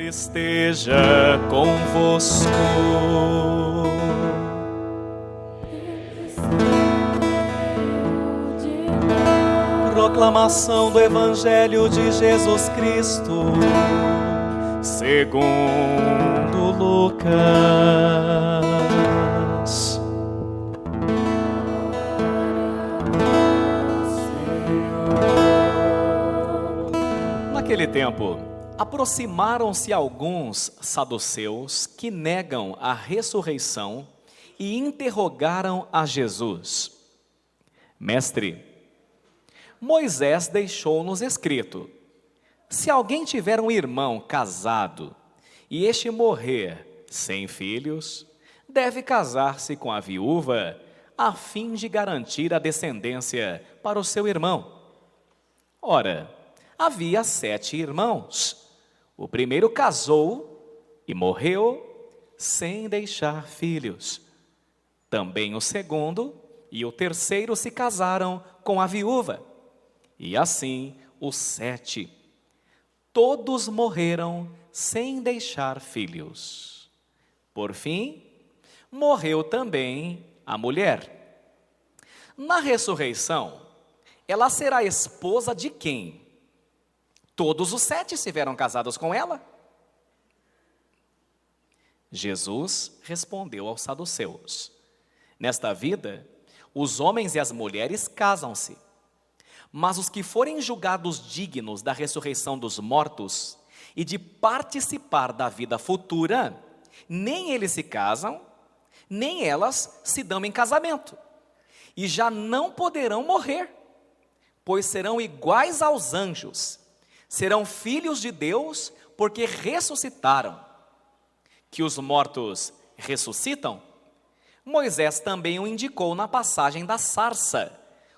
esteja convosco. Proclamação do Evangelho de Jesus Cristo, segundo Lucas. Naquele tempo, aproximaram-se alguns saduceus que negam a ressurreição e interrogaram a Jesus: Mestre, Moisés deixou-nos escrito: se alguém tiver um irmão casado e este morrer sem filhos, deve casar-se com a viúva, a fim de garantir a descendência para o seu irmão. Ora, havia 7 irmãos. O primeiro casou e morreu sem deixar filhos. Também o segundo e o terceiro se casaram com a viúva. E assim os 7. Todos morreram sem deixar filhos. Por fim, morreu também a mulher. Na ressurreição, ela será esposa de quem? Todos os 7 estiveram casados com ela? Jesus respondeu aos saduceus: nesta vida, os homens e as mulheres casam-se, mas os que forem julgados dignos da ressurreição dos mortos e de participar da vida futura, nem eles se casam, nem elas se dão em casamento, e já não poderão morrer, pois serão iguais aos anjos. Serão filhos de Deus, porque ressuscitaram. Que os mortos ressuscitam, Moisés também o indicou na passagem da sarça,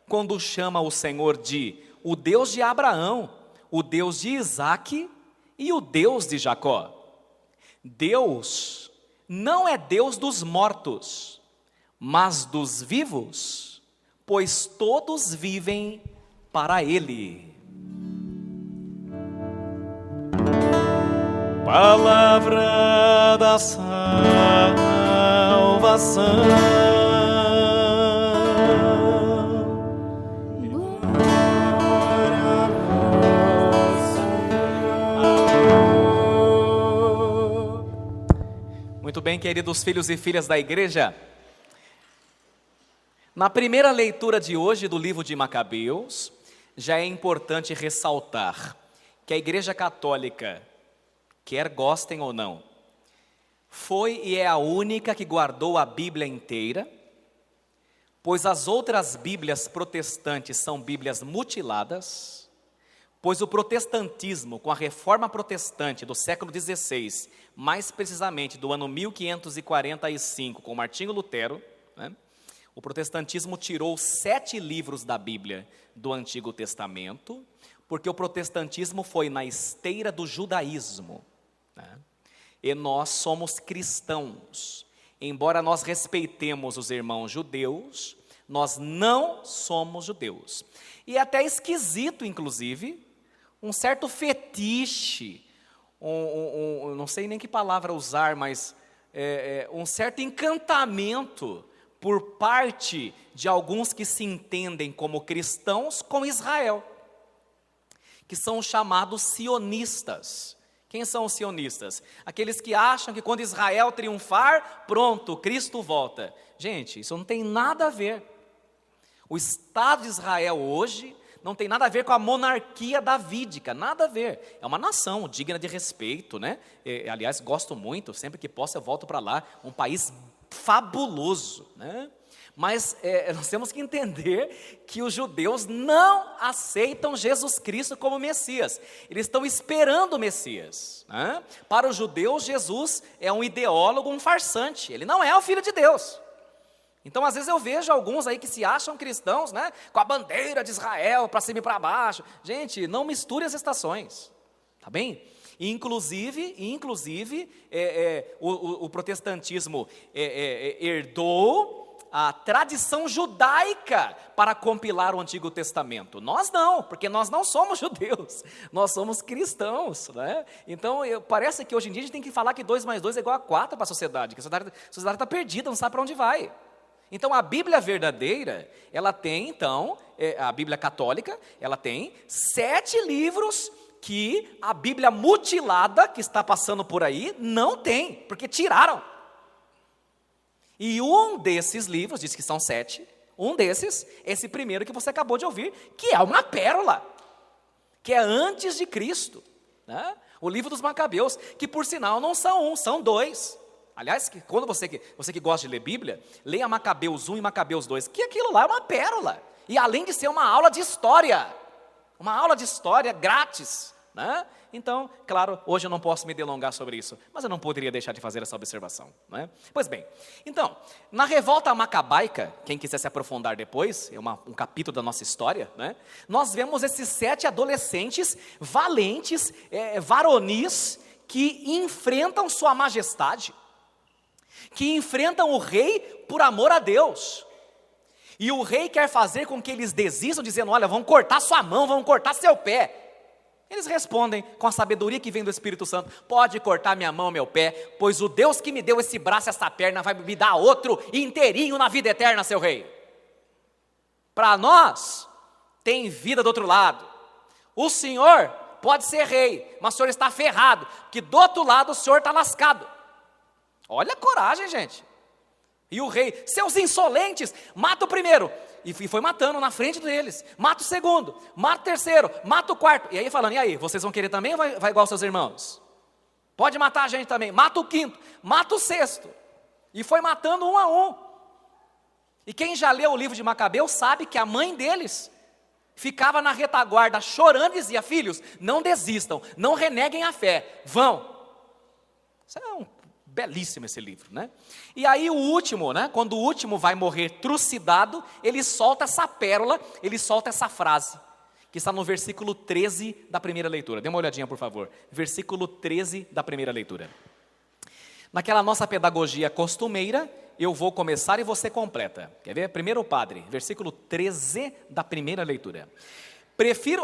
quando chama o Senhor de o Deus de Abraão, o Deus de Isaque e o Deus de Jacó. Deus não é Deus dos mortos, mas dos vivos, pois todos vivem para Ele. Palavra da salvação. Glória a vós, Senhor. Muito bem, queridos filhos e filhas da igreja. Na primeira leitura de hoje do livro de Macabeus, já é importante ressaltar que a Igreja Católica, quer gostem ou não, foi e é a única que guardou a Bíblia inteira, pois as outras Bíblias protestantes são Bíblias mutiladas, pois o protestantismo, com a reforma protestante do século XVI, mais precisamente do ano 1545, com Martinho Lutero, né, o protestantismo tirou 7 livros da Bíblia do Antigo Testamento, porque o protestantismo foi na esteira do judaísmo. E nós somos cristãos. Embora nós respeitemos os irmãos judeus, nós não somos judeus. E é até esquisito, inclusive, um certo fetiche, não sei nem que palavra usar, mas um certo encantamento por parte de alguns que se entendem como cristãos com Israel, que são chamados sionistas. Quem são os sionistas? Aqueles que acham que quando Israel triunfar, pronto, Cristo volta. Gente, isso não tem nada a ver. O Estado de Israel hoje não tem nada a ver com a monarquia davídica, nada a ver. É uma nação digna de respeito, né? Aliás, gosto muito, sempre que posso eu volto para lá, um país fabuloso, né? Mas nós temos que entender que os judeus não aceitam Jesus Cristo como Messias. Eles estão esperando o Messias, né? Para os judeus, Jesus é um ideólogo, um farsante. Ele não é o Filho de Deus. Então, às vezes eu vejo alguns aí que se acham cristãos, né, com a bandeira de Israel para cima e para baixo. Gente, não misture as estações, tá bem? Inclusive, o protestantismo herdou a tradição judaica para compilar o Antigo Testamento. Nós não, porque nós não somos judeus, nós somos cristãos, né? Então, parece que hoje em dia a gente tem que falar que 2 mais 2 é igual a 4 para a sociedade, que a sociedade está perdida, não sabe para onde vai. Então, a Bíblia verdadeira, ela tem, então, a Bíblia católica, ela tem 7 livros que a Bíblia mutilada, que está passando por aí, não tem, porque tiraram. E um desses livros, diz que são 7, um desses, esse primeiro que você acabou de ouvir, que é uma pérola, que é antes de Cristo, né? O livro dos Macabeus, que por sinal não são são 2. Aliás, quando você que gosta de ler Bíblia, leia Macabeus 1 e Macabeus 2, que aquilo lá é uma pérola, e além de ser uma aula de história grátis, né? Então, claro, hoje eu não posso me delongar sobre isso, mas eu não poderia deixar de fazer essa observação, né? Pois bem, então, na revolta macabaica, quem quiser se aprofundar depois, é um capítulo da nossa história, né? Nós vemos esses 7 adolescentes valentes, varonis, que enfrentam sua majestade, que enfrentam o rei por amor a Deus. E o rei quer fazer com que eles desistam, dizendo: olha, vamos cortar sua mão, vamos cortar seu pé. Eles respondem com a sabedoria que vem do Espírito Santo: pode cortar minha mão, meu pé, pois o Deus que me deu esse braço, essa perna, vai me dar outro inteirinho na vida eterna, seu rei. Para nós, tem vida do outro lado. O senhor pode ser rei, mas o senhor está ferrado, porque do outro lado o senhor está lascado. Olha a coragem, gente. E o rei: seus insolentes, mata o primeiro. E foi matando na frente deles. Mata o segundo, mata o terceiro, mata o quarto. E aí falando: e aí, vocês vão querer também ou vai igual aos seus irmãos? Pode matar a gente também. Mata o quinto, mata o sexto. E foi matando um a um. E quem já leu o livro de Macabeus sabe que a mãe deles ficava na retaguarda chorando e dizia: filhos, não desistam, não reneguem a fé, vão. Isso é belíssimo esse livro, né? E aí o último, né? Quando o último vai morrer trucidado, ele solta essa pérola, ele solta essa frase, que está no versículo 13 da primeira leitura. Dê uma olhadinha, por favor. Versículo 13 da primeira leitura. Naquela nossa pedagogia costumeira, eu vou começar e você completa. Quer ver? Primeiro padre, versículo 13 da primeira leitura.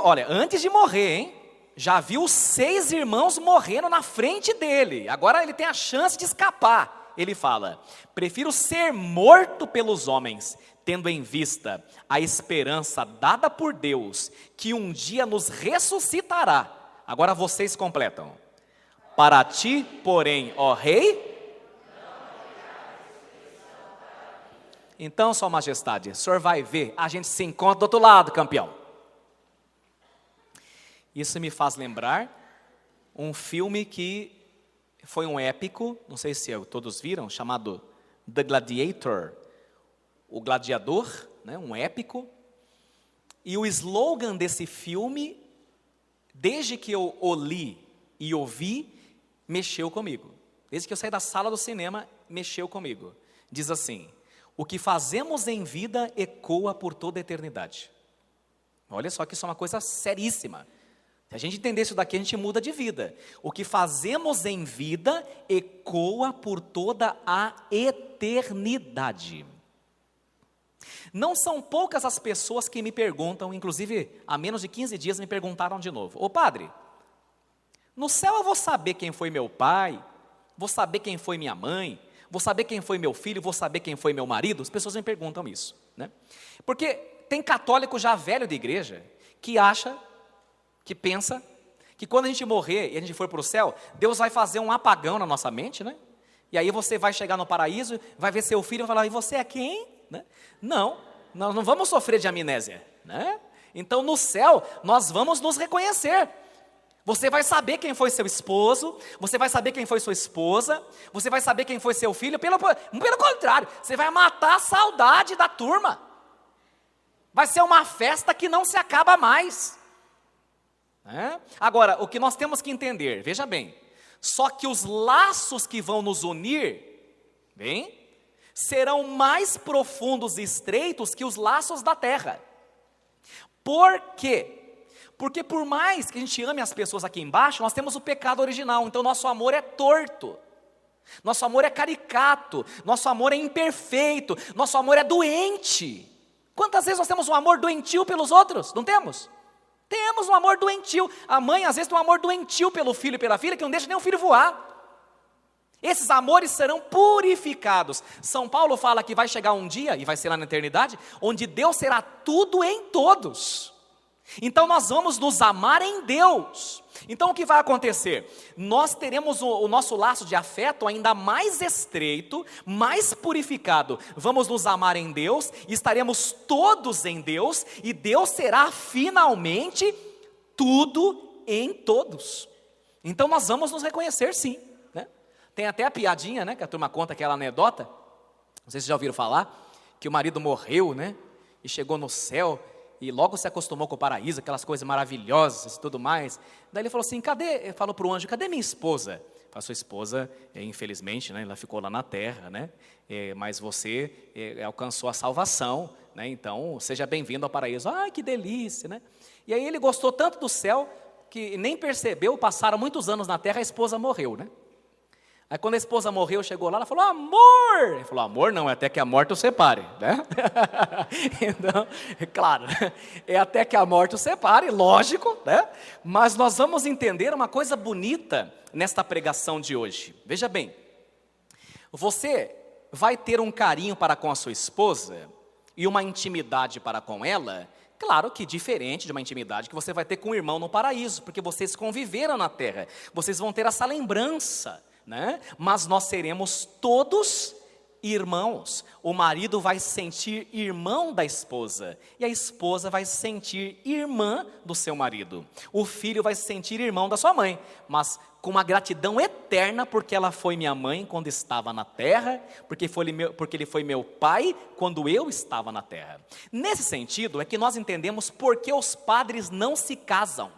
Olha, antes de morrer, hein? Já viu 6 irmãos morrendo na frente dele. Agora ele tem a chance de escapar. Ele fala: prefiro ser morto pelos homens, tendo em vista a esperança dada por Deus, que um dia nos ressuscitará. Agora vocês completam. Para ti, porém, ó rei. Então, sua majestade, o senhor vai ver, a gente se encontra do outro lado, campeão. Isso me faz lembrar um filme que foi um épico, não sei se todos viram, chamado The Gladiator, o Gladiador, né, um épico. E o slogan desse filme, desde que eu o li e ouvi, mexeu comigo. Desde que eu saí da sala do cinema, mexeu comigo. Diz assim: o que fazemos em vida ecoa por toda a eternidade. Olha só que isso é uma coisa seríssima. Se a gente entender isso daqui, a gente muda de vida. O que fazemos em vida ecoa por toda a eternidade. Não são poucas as pessoas que me perguntam, inclusive há menos de 15 dias me perguntaram de novo: ô padre, no céu eu vou saber quem foi meu pai, vou saber quem foi minha mãe, vou saber quem foi meu filho, vou saber quem foi meu marido? As pessoas me perguntam isso, né? Porque tem católico já velho de igreja que acha, que pensa que quando a gente morrer e a gente for para o céu, Deus vai fazer um apagão na nossa mente, né? E aí você vai chegar no paraíso, vai ver seu filho e vai falar: e você é quem? Né? Não, nós não vamos sofrer de amnésia, né? Então no céu nós vamos nos reconhecer. Você vai saber quem foi seu esposo, você vai saber quem foi sua esposa, você vai saber quem foi seu filho. Pelo contrário, você vai matar a saudade da turma. Vai ser uma festa que não se acaba mais. Agora, o que nós temos que entender, veja bem, só que os laços que vão nos unir, bem, serão mais profundos e estreitos que os laços da terra. Por quê? Porque por mais que a gente ame as pessoas aqui embaixo, nós temos o pecado original, então nosso amor é torto, nosso amor é caricato, nosso amor é imperfeito, nosso amor é doente. Quantas vezes nós temos um amor doentio pelos outros? Não temos? Temos um amor doentio. A mãe às vezes tem um amor doentio pelo filho e pela filha, que não deixa nem o filho voar. Esses amores serão purificados. São Paulo fala que vai chegar um dia, e vai ser lá na eternidade, onde Deus será tudo em todos. Então nós vamos nos amar em Deus. Então o que vai acontecer? Nós teremos o nosso laço de afeto ainda mais estreito, mais purificado. Vamos nos amar em Deus, estaremos todos em Deus, e Deus será finalmente tudo em todos. Então nós vamos nos reconhecer sim, né? Tem até a piadinha, né, que a turma conta, aquela anedota, não sei se já ouviram falar, que o marido morreu, né, e chegou no céu, e logo se acostumou com o paraíso, aquelas coisas maravilhosas e tudo mais. Daí ele falou assim, falou para o anjo, cadê minha esposa? A sua esposa, infelizmente, né, ela ficou lá na terra, né, mas você alcançou a salvação, né, então seja bem-vindo ao paraíso. Ah, que delícia, né? E aí ele gostou tanto do céu, que nem percebeu, passaram muitos anos na terra, a esposa morreu, né? Aí quando a esposa morreu, chegou lá, ela falou, amor! Ele falou, amor não, é até que a morte o separe, né? Então, claro, é até que a morte o separe, lógico, né? Mas nós vamos entender uma coisa bonita nesta pregação de hoje. Veja bem, você vai ter um carinho para com a sua esposa e uma intimidade para com ela, claro que diferente de uma intimidade que você vai ter com o irmão no paraíso, porque vocês conviveram na terra, vocês vão ter essa lembrança, né? Mas nós seremos todos irmãos. O marido vai se sentir irmão da esposa, e a esposa vai se sentir irmã do seu marido. O filho vai se sentir irmão da sua mãe, mas com uma gratidão eterna, porque ela foi minha mãe quando estava na terra, porque ele foi meu pai quando eu estava na terra. Nesse sentido é que nós entendemos por que os padres não se casam.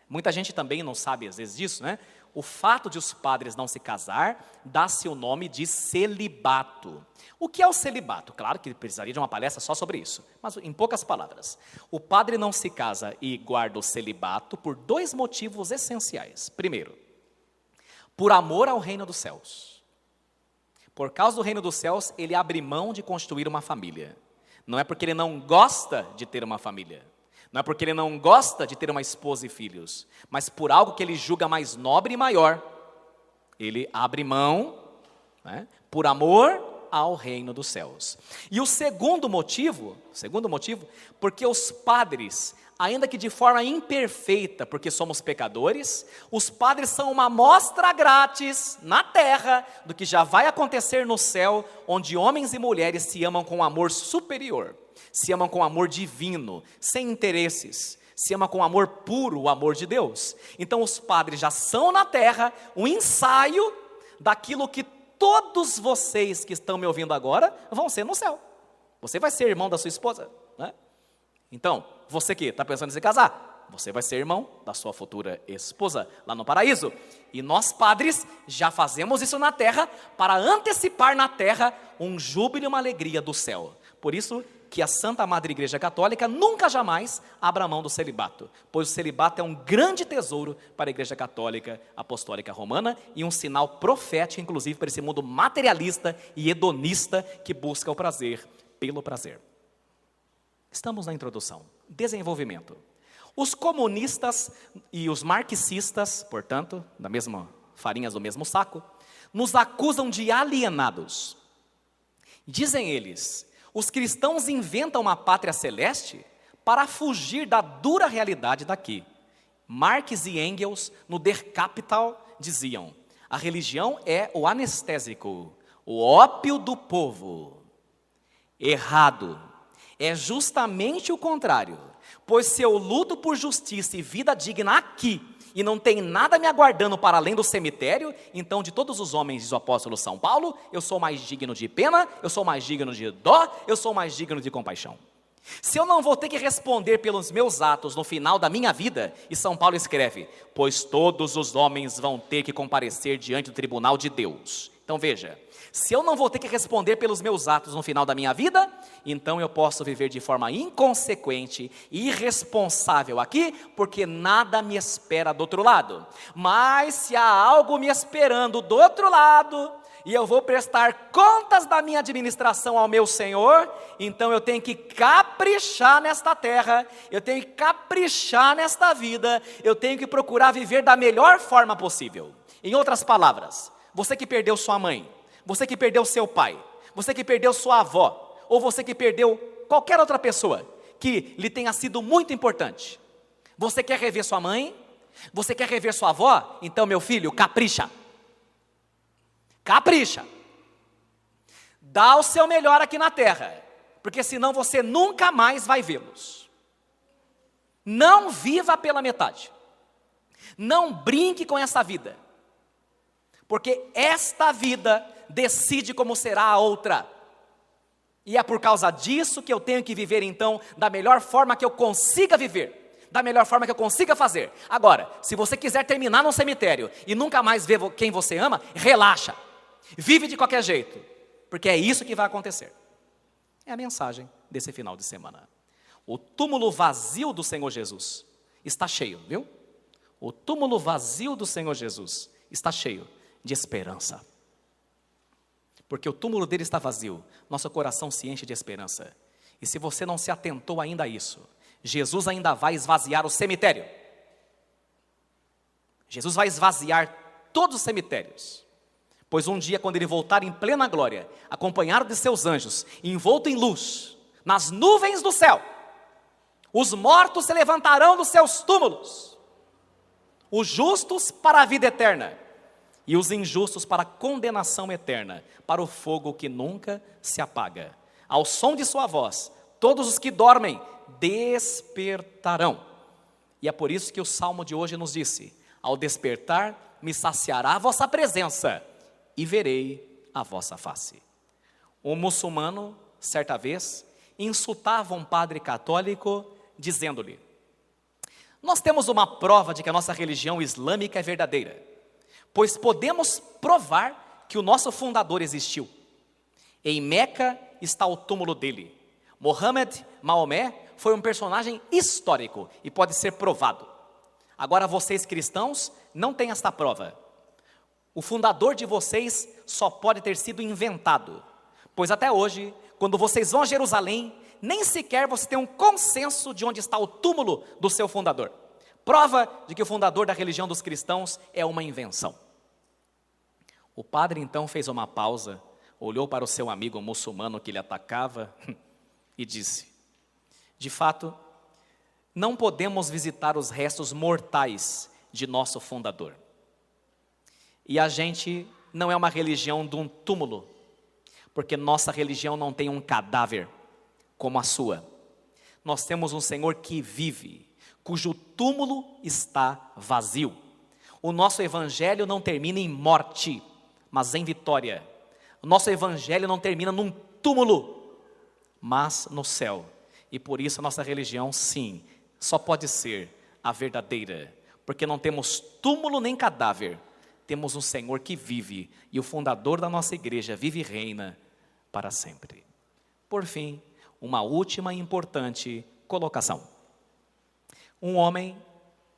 Muita gente também não sabe às vezes disso, né? O fato de os padres não se casar, dá-se o nome de celibato. O que é o celibato? Claro que precisaria de uma palestra só sobre isso, mas em poucas palavras. O padre não se casa e guarda o celibato por dois motivos essenciais. Primeiro, por amor ao reino dos céus. Por causa do reino dos céus, ele abre mão de constituir uma família. Não é porque ele não gosta de ter uma família. Não é porque ele não gosta de ter uma esposa e filhos, mas por algo que ele julga mais nobre e maior, ele abre mão, né, por amor ao reino dos céus. E o segundo motivo, porque os padres, ainda que de forma imperfeita, porque somos pecadores, os padres são uma amostra grátis na terra do que já vai acontecer no céu, onde homens e mulheres se amam com amor superior. Se amam com amor divino, sem interesses, se amam com amor puro, o amor de Deus. Então os padres já são na terra um ensaio daquilo que todos vocês que estão me ouvindo agora vão ser no céu. Você vai ser irmão da sua esposa, né? Então, você que está pensando em se casar, você vai ser irmão da sua futura esposa lá no paraíso. E nós padres já fazemos isso na terra para antecipar na terra um júbilo e uma alegria do céu. Por isso que a Santa Madre Igreja Católica nunca jamais abra mão do celibato, pois o celibato é um grande tesouro para a Igreja Católica Apostólica Romana e um sinal profético, inclusive, para esse mundo materialista e hedonista que busca o prazer pelo prazer. Estamos na introdução. Desenvolvimento. Os comunistas e os marxistas, portanto, da mesma farinhas do mesmo saco, nos acusam de alienados. Dizem eles, os cristãos inventam uma pátria celeste para fugir da dura realidade daqui. Marx e Engels, no Der Kapital, diziam, a religião é o anestésico, o ópio do povo. Errado. É justamente o contrário, pois se eu luto por justiça e vida digna aqui, e não tem nada me aguardando para além do cemitério, então de todos os homens, diz o apóstolo São Paulo, eu sou mais digno de pena, eu sou mais digno de dó, eu sou mais digno de compaixão. Se eu não vou ter que responder pelos meus atos no final da minha vida, e São Paulo escreve, pois todos os homens vão ter que comparecer diante do tribunal de Deus. Então veja, se eu não vou ter que responder pelos meus atos no final da minha vida, então eu posso viver de forma inconsequente e irresponsável aqui, porque nada me espera do outro lado. Mas se há algo me esperando do outro lado, e eu vou prestar contas da minha administração ao meu Senhor, então eu tenho que caprichar nesta terra, eu tenho que caprichar nesta vida, eu tenho que procurar viver da melhor forma possível. Em outras palavras, você que perdeu sua mãe, você que perdeu seu pai, você que perdeu sua avó, ou você que perdeu qualquer outra pessoa que lhe tenha sido muito importante. Você quer rever sua mãe? Você quer rever sua avó? Então, meu filho, capricha. Capricha. Dá o seu melhor aqui na terra, porque senão você nunca mais vai vê-los. Não viva pela metade. Não brinque com essa vida. Porque esta vida decide como será a outra. E é por causa disso que eu tenho que viver então da melhor forma que eu consiga viver, da melhor forma que eu consiga fazer. Agora, se você quiser terminar num cemitério e nunca mais ver quem você ama, relaxa. Vive de qualquer jeito, porque é isso que vai acontecer. É a mensagem desse final de semana. O túmulo vazio do Senhor Jesus está cheio, viu? O túmulo vazio do Senhor Jesus está cheio de esperança. Porque o túmulo dele está vazio, nosso coração se enche de esperança. E se você não se atentou ainda a isso, Jesus ainda vai esvaziar o cemitério. Jesus vai esvaziar todos os cemitérios. Pois um dia, quando ele voltar em plena glória, acompanhado de seus anjos, envolto em luz, nas nuvens do céu, os mortos se levantarão dos seus túmulos, os justos para a vida eterna, e os injustos para a condenação eterna, para o fogo que nunca se apaga. Ao som de sua voz, todos os que dormem despertarão. E é por isso que o salmo de hoje nos disse: ao despertar, me saciará a vossa presença, e verei a vossa face. Um muçulmano, certa vez, insultava um padre católico, dizendo-lhe: nós temos uma prova de que a nossa religião islâmica é verdadeira, pois podemos provar que o nosso fundador existiu. Em Meca está o túmulo dele. Mohammed, Maomé, foi um personagem histórico e pode ser provado. Agora vocês cristãos não têm esta prova. O fundador de vocês só pode ter sido inventado, pois até hoje, quando vocês vão a Jerusalém, nem sequer você tem um consenso de onde está o túmulo do seu fundador. Prova de que o fundador da religião dos cristãos é uma invenção. O padre então fez uma pausa, olhou para o seu amigo muçulmano que lhe atacava e disse: de fato, não podemos visitar os restos mortais de nosso fundador. E a gente não é uma religião de um túmulo, porque nossa religião não tem um cadáver como a sua. Nós temos um Senhor que vive, cujo túmulo está vazio. O nosso evangelho não termina em morte, mas em vitória. O nosso evangelho não termina num túmulo, mas no céu. E por isso a nossa religião, sim, só pode ser a verdadeira, porque não temos túmulo nem cadáver. Temos um Senhor que vive, e o fundador da nossa igreja vive e reina para sempre. Por fim, uma última e importante colocação. Um homem,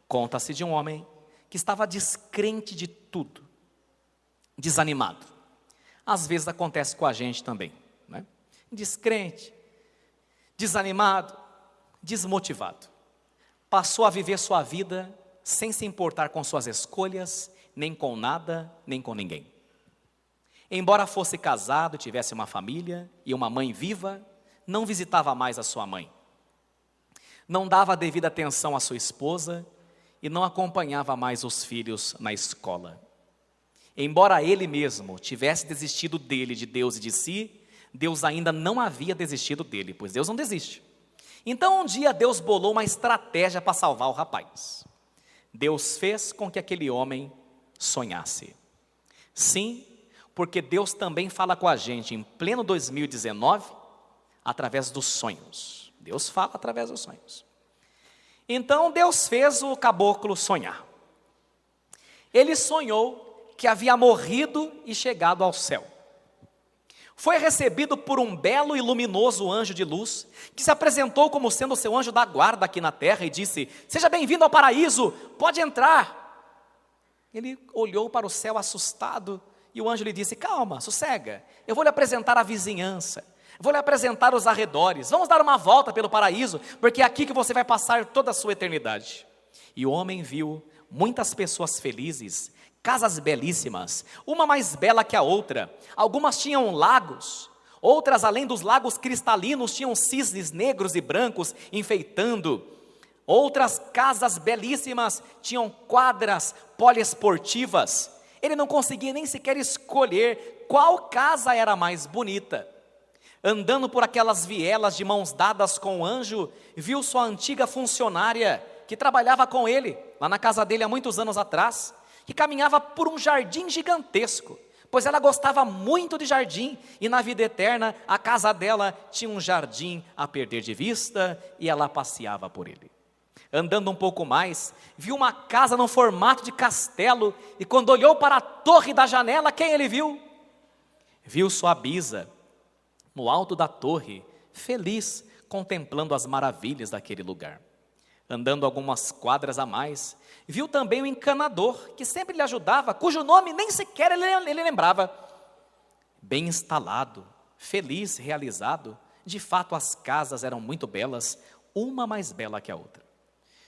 conta-se de um homem, que estava descrente de tudo, desanimado. Às vezes acontece com a gente também, né? Descrente, desanimado, desmotivado. Passou a viver sua vida sem se importar com suas escolhas, nem com nada, nem com ninguém. Embora fosse casado, tivesse uma família e uma mãe viva, não visitava mais a sua mãe. Não dava a devida atenção à sua esposa e não acompanhava mais os filhos na escola. Embora ele mesmo tivesse desistido dele, de Deus e de si, Deus ainda não havia desistido dele, pois Deus não desiste. Então um dia Deus bolou uma estratégia para salvar o rapaz. Deus fez com que aquele homem sonhasse. Sim, porque Deus também fala com a gente em pleno 2019, através dos sonhos. Deus fala através dos sonhos. Então Deus fez o caboclo sonhar. Ele sonhou que havia morrido e chegado ao céu. Foi recebido por um belo e luminoso anjo de luz, que se apresentou como sendo seu anjo da guarda aqui na terra e disse: seja bem-vindo ao paraíso, pode entrar. Ele olhou para o céu assustado e o anjo lhe disse: calma, sossega, eu vou lhe apresentar a vizinhança, vou lhe apresentar os arredores, vamos dar uma volta pelo paraíso, porque é aqui que você vai passar toda a sua eternidade. E o homem viu muitas pessoas felizes, casas belíssimas, uma mais bela que a outra. Algumas tinham lagos, outras, além dos lagos cristalinos, tinham cisnes negros e brancos enfeitando. Outras casas belíssimas tinham quadras poliesportivas. Ele não conseguia nem sequer escolher qual casa era mais bonita. Andando por aquelas vielas de mãos dadas com o anjo, viu sua antiga funcionária, que trabalhava com ele, lá na casa dele há muitos anos atrás, que caminhava por um jardim gigantesco, pois ela gostava muito de jardim, e na vida eterna, a casa dela tinha um jardim a perder de vista, e ela passeava por ele. Andando um pouco mais, viu uma casa no formato de castelo, e quando olhou para a torre da janela, quem ele viu? Viu sua bisa, no alto da torre, feliz, contemplando as maravilhas daquele lugar. Andando algumas quadras a mais, viu também o encanador, que sempre lhe ajudava, cujo nome nem sequer ele lembrava. Bem instalado, feliz, realizado, de fato as casas eram muito belas, uma mais bela que a outra.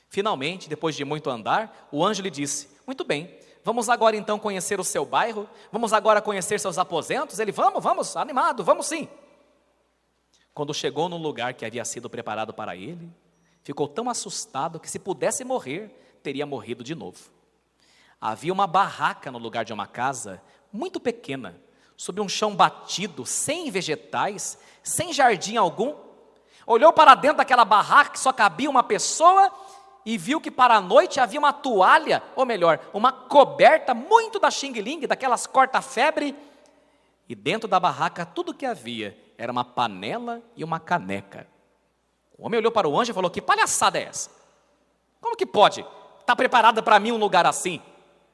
Finalmente, depois de muito andar, o anjo lhe disse: muito bem, vamos agora então conhecer o seu bairro, vamos agora conhecer seus aposentos. Ele: vamos, animado, vamos sim. Quando chegou no lugar que havia sido preparado para ele, ficou tão assustado que, se pudesse morrer, teria morrido de novo. Havia uma barraca no lugar de uma casa, muito pequena, sob um chão batido, sem vegetais, sem jardim algum. Olhou para dentro daquela barraca que só cabia uma pessoa e viu que para a noite havia uma toalha, ou melhor, uma coberta muito da xing-ling, daquelas corta-febre, e dentro da barraca tudo que havia era uma panela e uma caneca. O homem olhou para o anjo e falou: que palhaçada é essa? Como que pode estar preparada para mim um lugar assim?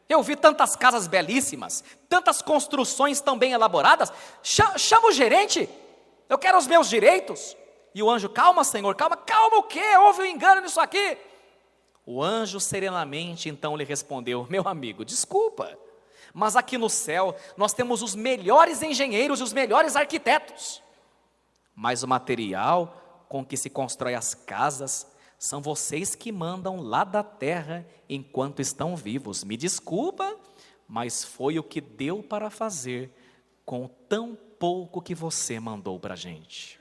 Eu vi tantas casas belíssimas, tantas construções tão bem elaboradas. Chama o gerente, eu quero os meus direitos. E o anjo: calma, Senhor, calma o quê? Houve um engano nisso aqui. O anjo serenamente então lhe respondeu: meu amigo, desculpa, mas aqui no céu nós temos os melhores engenheiros e os melhores arquitetos, mas o material com que se constrói as casas são vocês que mandam lá da terra enquanto estão vivos. Me desculpa, mas foi o que deu para fazer com tão pouco que você mandou para a gente.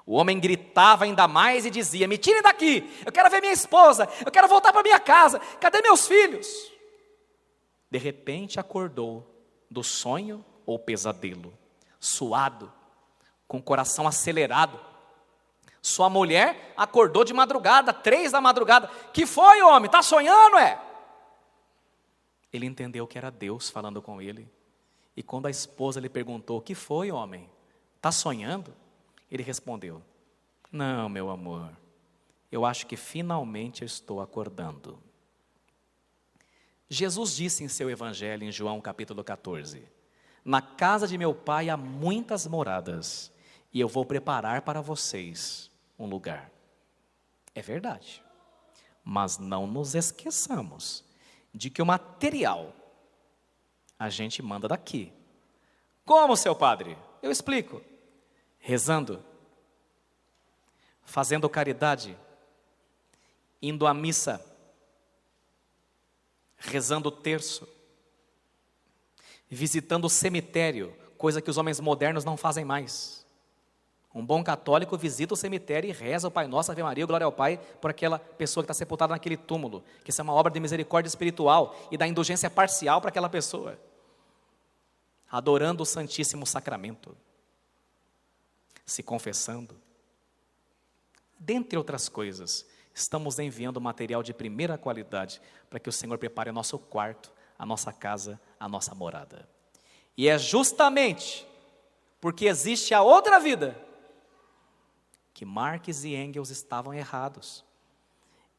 O homem gritava ainda mais e dizia: me tire daqui, eu quero ver minha esposa, eu quero voltar para minha casa, cadê meus filhos? De repente acordou do sonho ou pesadelo, suado, com o coração acelerado. Sua mulher acordou de madrugada, 3 da madrugada. Que foi, homem? Está sonhando, é? Ele entendeu que era Deus falando com ele. E quando a esposa lhe perguntou: que foi, homem? Está sonhando? Ele respondeu: não, meu amor, eu acho que finalmente eu estou acordando. Jesus disse em seu evangelho, em João capítulo 14: na casa de meu pai há muitas moradas, e eu vou preparar para vocês um lugar. É verdade, mas não nos esqueçamos de que o material a gente manda daqui. Como, seu padre? Eu explico. Rezando, fazendo caridade, indo à missa, rezando o terço, visitando o cemitério, coisa que os homens modernos não fazem mais. Um bom católico visita o cemitério e reza o Pai Nosso, Ave Maria, glória ao Pai, por aquela pessoa que está sepultada naquele túmulo, que isso é uma obra de misericórdia espiritual e da indulgência parcial para aquela pessoa, adorando o Santíssimo Sacramento, se confessando. Dentre outras coisas, estamos enviando material de primeira qualidade para que o Senhor prepare o nosso quarto, a nossa casa, a nossa morada. E é justamente porque existe a outra vida que Marx e Engels estavam errados.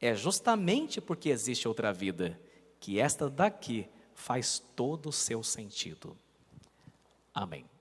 É justamente porque existe outra vida que esta daqui faz todo o seu sentido. Amém.